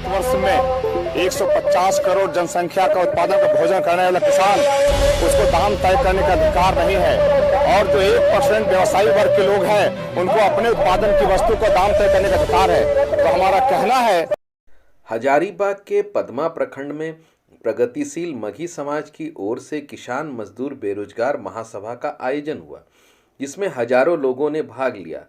वर्ष में 150 करोड़ जनसंख्या का उत्पादन का भोजन करने वाला किसान, उसको दाम तय करने का अधिकार नहीं है। और जो 1% व्यवसायी वर्ग के लोग हैं, उनको अपने उत्पादन की वस्तु को दाम तय करने का अधिकार है। तो हमारा कहना है। हजारीबाग के पदमा प्रखंड में प्रगतिशील मघी समाज की ओर से किसान मजदूर बेरोजगार महासभा का आयोजन हुआ, जिसमें हजारों लोगों ने भाग लिया।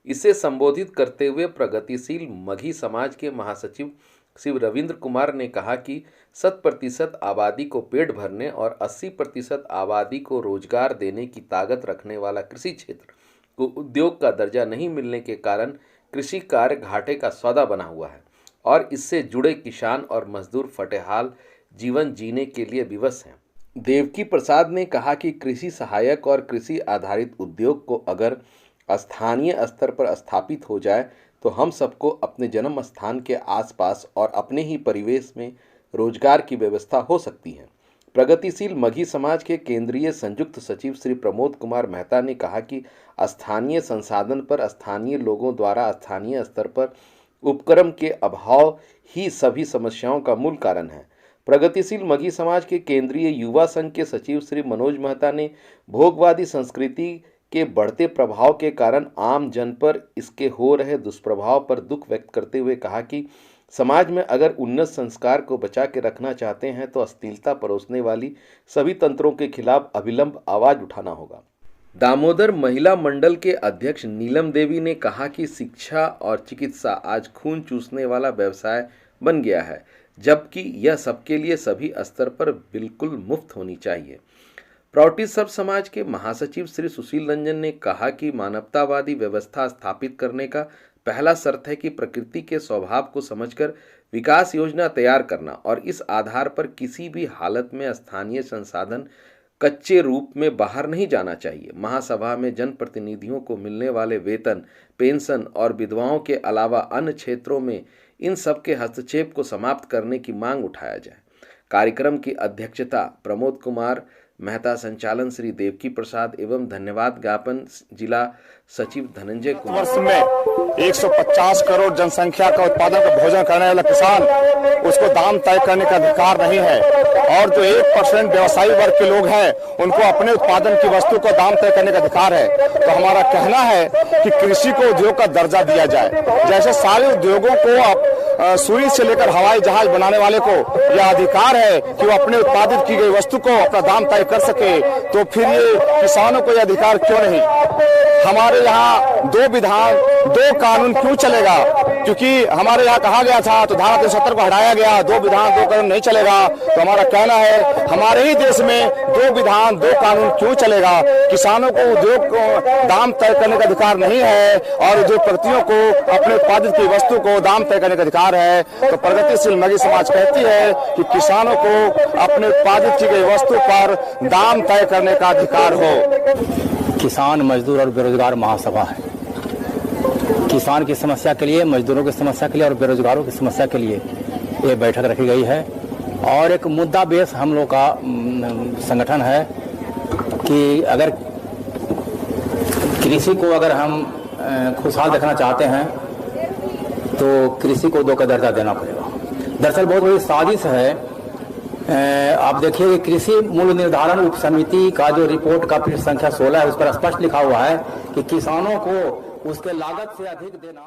इसे संबोधित करते हुए प्रगतिशील मघी समाज के महासचिव शिव रविंद्र कुमार ने कहा कि 100% आबादी को पेट भरने और 80% आबादी को रोजगार देने की ताकत रखने वाला कृषि क्षेत्र को उद्योग का दर्जा नहीं मिलने के कारण कृषि कार्य घाटे का सौदा बना हुआ है और इससे जुड़े किसान और मजदूर फटेहाल जीवन जीने के लिए विवश हैं। देवकी प्रसाद ने कहा कि कृषि सहायक और कृषि आधारित उद्योग को अगर स्थानीय स्तर पर स्थापित हो जाए तो हम सबको अपने जन्म स्थान के आसपास और अपने ही परिवेश में रोजगार की व्यवस्था हो सकती है। प्रगतिशील मघी समाज के केंद्रीय संयुक्त सचिव श्री प्रमोद कुमार मेहता ने कहा कि स्थानीय संसाधन पर स्थानीय लोगों द्वारा स्थानीय स्तर पर उपक्रम के अभाव ही सभी समस्याओं का मूल कारण है। प्रगतिशील मघी समाज के केंद्रीय युवा संघ के सचिव श्री मनोज मेहता ने भोगवादी संस्कृति के बढ़ते प्रभाव के कारण आम जन पर इसके हो रहे दुष्प्रभाव पर दुख व्यक्त करते हुए कहा कि समाज में अगर उन्नत संस्कार को बचा के रखना चाहते हैं तो अश्लीलता परोसने वाली सभी तंत्रों के खिलाफ अविलंब आवाज उठाना होगा। दामोदर महिला मंडल के अध्यक्ष नीलम देवी ने कहा कि शिक्षा और चिकित्सा आज खून चूसने वाला व्यवसाय बन गया है, जबकि यह सबके लिए सभी स्तर पर बिल्कुल मुफ्त होनी चाहिए। प्रौढ़ी सब समाज के महासचिव श्री सुशील रंजन ने कहा कि मानवतावादी व्यवस्था स्थापित करने का पहला शर्त है कि प्रकृति के स्वभाव को समझकर विकास योजना तैयार करना और इस आधार पर किसी भी हालत में स्थानीय संसाधन कच्चे रूप में बाहर नहीं जाना चाहिए। महासभा में जनप्रतिनिधियों को मिलने वाले वेतन, पेंशन और विधवाओं के अलावा अन्य क्षेत्रों में इन सब के हस्तक्षेप को समाप्त करने की मांग उठाया जाए। कार्यक्रम की अध्यक्षता प्रमोद कुमार मेहता, संचालन श्री देवकी प्रसाद एवं धन्यवाद ज्ञापन जिला सचिव धनंजय कुमार। वर्ष में 150 करोड़ जनसंख्या का उत्पादन का भोजन करने वाला किसान, उसको दाम तय करने का अधिकार नहीं है। और जो 1% व्यवसायी वर्ग के लोग हैं, उनको अपने उत्पादन की वस्तु को दाम तय करने का अधिकार है। तो हमारा कहना है कि कृषि को उद्योग का दर्जा दिया जाए। जैसे सारे उद्योगों को सुई से लेकर हवाई जहाज बनाने वाले को यह अधिकार है कि वो अपने उत्पादित की गई वस्तु को अपना दाम तय कर सके, तो फिर ये किसानों को यह अधिकार क्यों नहीं? हमारे यहाँ 2 विधान 2 कानून क्यों चलेगा? क्योंकि हमारे यहाँ कहा गया था तो धारा 370 को हटाया गया, 2 विधान 2 कानून नहीं चलेगा। तो हमारा कहना है हमारे ही देश में 2 विधान 2 कानून क्यों चलेगा? किसानों को उद्योग को दाम तय करने का अधिकार नहीं है और उद्योगपतियों को अपने उत्पादित की वस्तु को दाम तय करने का अधिकार है। तो प्रगतिशील मघी समाज कहती है कि किसानों को अपने उत्पादित की गई वस्तु पर दाम तय करने का अधिकार हो। किसान, मजदूर और बेरोजगार महासभा है। किसान की समस्या के लिए, मजदूरों की समस्या के लिए और बेरोजगारों की समस्या के लिए ये बैठक रखी गई है। और एक मुद्दा बेस हम लोग का संगठन है कि अगर कृषि को अगर हम खुशहाल देखना चाहते हैं तो कृषि को उद्योग का दर्जा देना पड़ेगा। दरअसल बहुत बड़ी साजिश है। आप देखिए कि कृषि मूल्य निर्धारण उप समिति का जो रिपोर्ट का पृष्ठ संख्या 16 है, उस पर स्पष्ट लिखा हुआ है कि किसानों को उसके लागत से अधिक देना